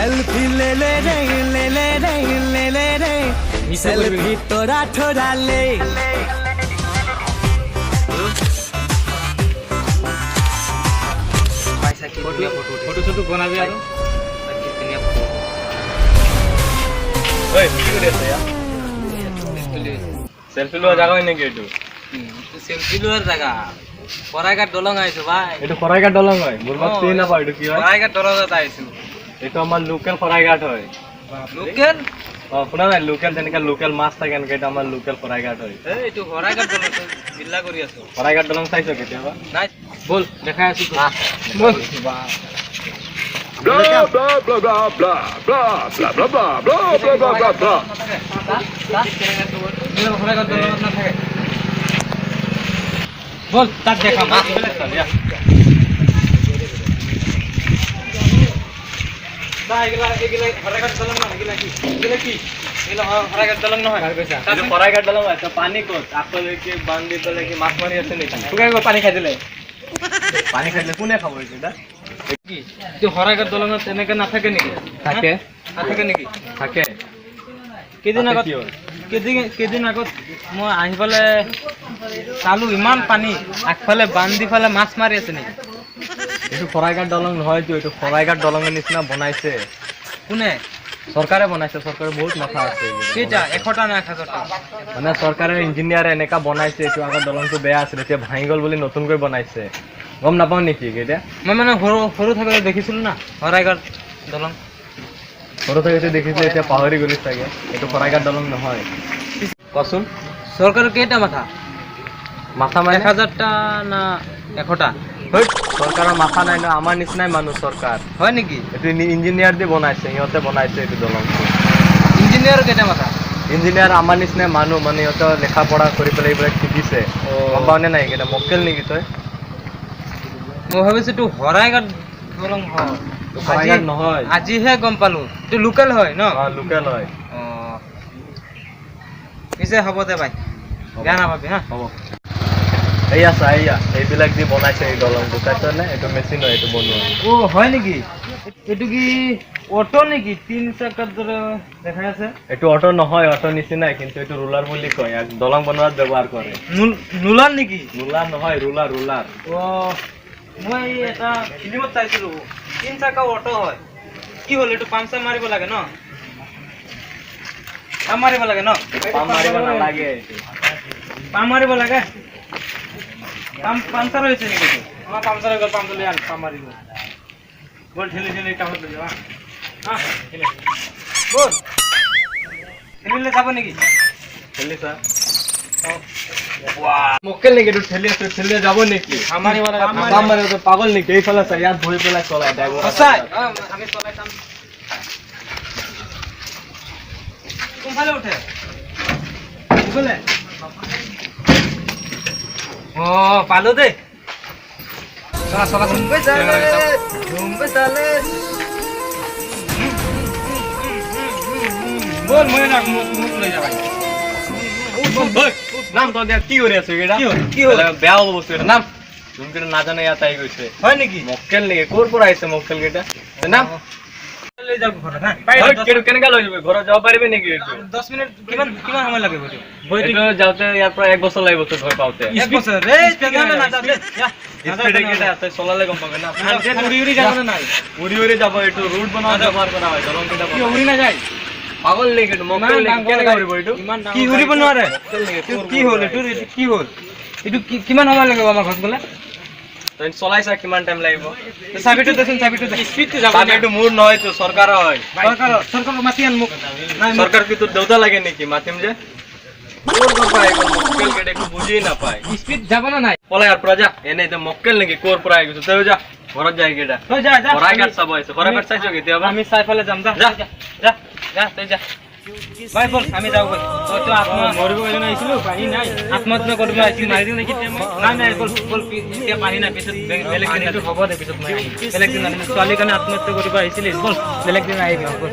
Selfie ले ले रे ले ले रे ले ले रे सेल्फी तोरा ठोरा ले फोटो छोटो बनाबी आरो ওই কি করে আছে ইয়া সেলফি লওয়া জায়গা হয় নাকি এটু সেলফি লোয়ার জায়গা পরাইঘাট দলং আইছো ভাই এটু খরাইঘাট দলং হয় বুরবাক চিনি না পাই এটু কি হয় পরাইঘাট দলংত আইছো এটু আমার লোকাল খরাইঘাট হয় লোকেল শুনা নাই লোকাল যেনেকা লোকাল মাছ থাকে এনেকা এটা আমার লোকাল খরাইঘাট হয় এইটো পরাইঘাট দলং জিল্লা কৰি আছো খরাইঘাট দলং চাইছো কেতিয়াবা নাই বল দেখাই আছো বল Blah blah blah blah blah blah blah blah blah blah blah blah blah blah. পরাইঘাট দলং না থাকে বল তাক দেখা মাছ বেলে চল যা এগুলা পরাইঘাট দলং না এগুলা কি এগুলা পরাইঘাট দলং নহয় আর কইছা এটু খরাইঘাট দলং হয় তো পানি কোত আকলে কি বান্ধি তলে কি মাছ মারি আছে নাকি তুই কই পানি খাই দিলে পানি খাইলে কোনে খাবো এটা কি তুই পরাইঘাট দলং তেনেকে না থাকে নেকি থাকে না থাকে নেকি থাকে কেদিন আগত কি হয়? কেদিন আগত মই আহি পেলে চালু ইমান পানী আগফালে বান্ধি ফালে মাছ মাৰি আছে নেকি এটু খরাইঘাট দলং নহয় তো এটু খরাইঘাট দলঙের নিচিনা বনাইছে কোনে সরকারে বনাইছে সরকারের বহুত মাথা আছে কেইটা 100টা না 1000টা মানে সরকারের ইঞ্জিনিয়ারে এনেকা বনাইছে এইটো আগৰ দলংটো বেয়া আছিল এতিয়া ভাঙি গল বুলি নতুনকৈ বনাইছে গম নাপাও নেকি এটা মই মানে সৰু থাকোতে দেখিছিলো না পৰাইঘাট দলং সৰু থাকোতে দেখিছে এতিয়া পাহৰি গলি চাগে এইটো খৰাইঘাট দলং নহয় কচোন সরকারের কেইটা মাথা মাথা মানে 1000টা না 100টা হই সরকারের মাথা নাই না আমার নিচিনাই মানুহ সরকার হয় নেকি এইটো ইঞ্জিনিয়ার দি বনাইছে সিহঁতে বনাইছে এইটো দলংটো ইঞ্জিনিয়ার কেইটা মাথা ইঞ্জিনিয়ার আমার নিচিনাই মানুহ মানে সিহঁতে লেখা পঢ়া কৰি পেলাই এইবিলাক শিকিছে গম পাওনে নাই কেইটা মক্কেল নেকি তই মই ভাবিছো তো পৰাইঘাট দলং হয় খৰাইঘাট নহয় আজিহে গম পালো তো লোকেল হয় ন লোকেল হয় পিছে হ'ব দে ভাই বেয়া নাপাবি হা হ'ব এইয়া চা এইয়া এইবিলাক দি বনাইছে এই দলংটো চাইছনে এইটো মেচিন হয় এইটো বনোৱা ও হয় নেকি এটো কি অটো নেকি 3 চাকাৰ ধৰে দেখা আছে এইটো অটো নহয় অটো নিচিনাই কিন্তু এইটো ৰুলাৰ বুলি কয় এক দলং বনোৱাত ব্যৱহাৰ কৰে নুলাৰ নেকি ৰুলাৰ নহয় ৰুলাৰ ৰুলাৰ ও মই এটা ফিল্মত চাইছিলো 3 চাকা অটো হয় কি হল এটো পামচার মারিব লাগে ন পাম মারিব লাগে ন পাম মাৰিব নালাগে এইটো পাম মারিব লাগে পামচার হয়েছে নাকি আমার পামচার হয়ে গেল পাম তুলে আন পাম মারিব বল ঠেলে ঠেলে কামত লই যা হ্যাঁ ঠেলে বল ঠেলে যাব নাকি ঠেলি চা মক্কেল নেকি এইটো ঠেলি আছে ঠেলি যাব নেকি আমারই বলা পাম মাৰিব তো পাগল নেকি এইফালে চা ইয়াত বহি পেলাই চলাই ড্ৰাইভাৰ সঁচাই আমি চলাইতাম কোনফালে উঠে কোনফালে ও পালো দে চলা চলা মুম্বাই চালে বল মই না মুখ লৈ যাবাই নাম তো দিয়া কি কৰি আছো এটা কি হ'ল বেয়া হ'ব বস্তু এটা নাম তুমি কিন্তু নাজানে ইয়াত আহি গৈছে হয় নেকি মক্কেল নেকি ক'ৰ পৰা আহিছে মক্কেল কেইটা নাম লৈ যাও ঘৰত হা কেনেকা লৈ যাবি ঘৰত যাব পাৰিবি নেকি এইটো 10 মিনিট কিমান সময় লাগিব এইটো যাওঁতে ইয়াৰ পৰা 1 বছৰ লাগিব তোৰ ঘৰ পাওঁতে 1 বছৰ ৰে স্পিডে না যাবে স্পিডে কেইটা আছে চলালে গম পাবি না উড়ি উড়ি যাব না নাই উৰি উৰি যাব এইটো ৰুট বনোৱা ব্যৱহাৰ কৰা হয় দলং কেইটা কি উড়ি না যায় পাগল নেকি এইটো মক্কেল নেকি কেনেকা উৰিব এইটো কি উড়িব নোৱাৰে কি হ'ল এইটো কি হ'ল এইটো কিমান সময় লাগিব আমাৰ ঘৰত গলে তই চলাইছা কিমান টাইম লাগিব চাবিটো দেচোন চাবিটো স্পিডটো যাব না এইটো মোৰ নহয় তো চৰকাৰৰ হয় সৰকাৰ মাতি আন মোক নাই চৰকাৰ কি তোৰ দেউতা লাগে নেকি মাতিম যে ক'ৰ পৰা আহিব মক্কেল কেইটা একো বুজিয়ে নাপায় স্পিড যাব না নাই পলাই ইয়াৰ পৰা যা এনে এতিয়া মক্কেল নেকি ক'ৰ পৰা আহি গৈছে তই যা ঘৰত যাই কেইটা তই যা যা খৰাইঘাট চাব আহিছে খৰাইঘাট চাইছ কেতিয়াবা আমি চাইফালে যাম যা যা যা যা তই যা ভাই বল আমি যাও ভাই তই তো আত্মা মৰিব গৈ আইছিলো পাৰি নাই আত্মহত্যা কৰিব আহিছিল মাৰি দিও নেকি নাই নাই বল বল এতিয়া পাৰি নাই পিছত বেলেগ দিন এইটো হ'ব দে পিছত মই বেলেগ দিন ছোৱালী কাৰণে আত্মহত্যা কৰিব আহিছিল বল বেলেগ দিন আহিবি বল